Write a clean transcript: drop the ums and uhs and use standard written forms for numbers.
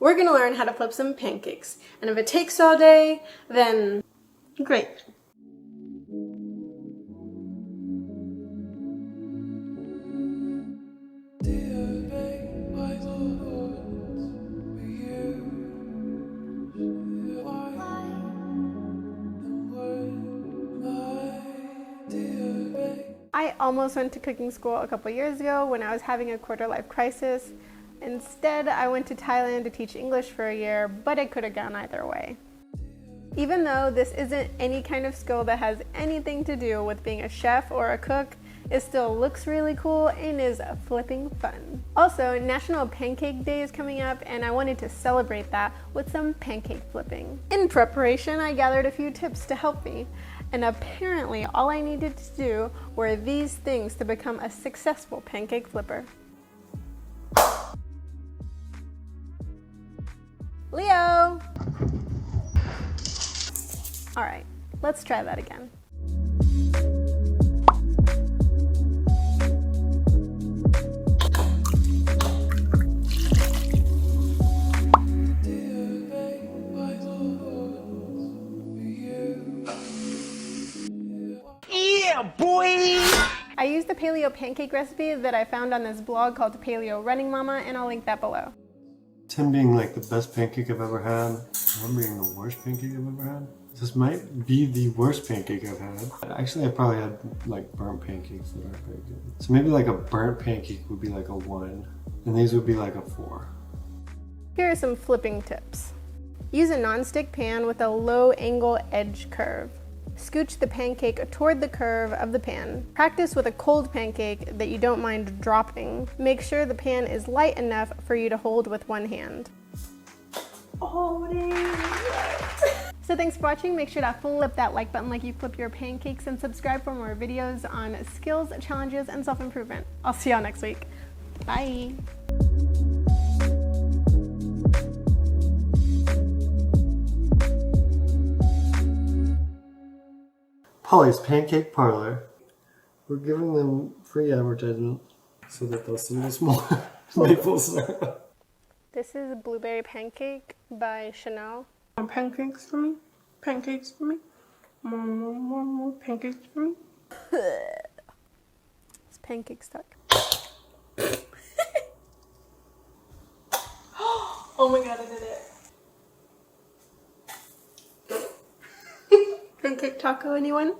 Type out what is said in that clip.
we're gonna learn how to flip some pancakes. And if it takes all day, then great. I almost went to cooking school a couple years ago when I was having a quarter-life crisis. Instead, I went to Thailand to teach English for a year, but it could have gone either way. Even though this isn't any kind of skill that has anything to do with being a chef or a cook, it still looks really cool and is flipping fun. Also, National Pancake Day is coming up, and I wanted to celebrate that with some pancake flipping. In preparation, I gathered a few tips to help me. And apparently all I needed to do were these things to become a successful pancake flipper. Leo! All right, let's try that again. I used the paleo pancake recipe that I found on this blog called Paleo Running Mama, and I'll link that below. 10 being like the best pancake I've ever had, 1 being the worst pancake I've ever had. This might be the worst pancake I've had. Actually, I probably had like burnt pancakes that aren't very good. So maybe like a burnt pancake would be like a 1, and these would be like a 4. Here are some flipping tips. Use a non-stick pan with a low angle edge curve. Scooch the pancake toward the curve of the pan. Practice with a cold pancake that you don't mind dropping. Make sure the pan is light enough for you to hold with one hand. Oh, so thanks for watching. Make sure to flip that like button like you flip your pancakes, and subscribe for more videos on skills, challenges, and self-improvement. I'll see y'all next week. Bye. Polly's Pancake Parlor. We're giving them free advertisement so that they'll send us more maple syrup. This is Blueberry Pancake by Chanel. Pancakes for me? Pancakes for me? More pancakes for me? It's pancake stuck. Oh my god, I did it. Pancake taco, anyone?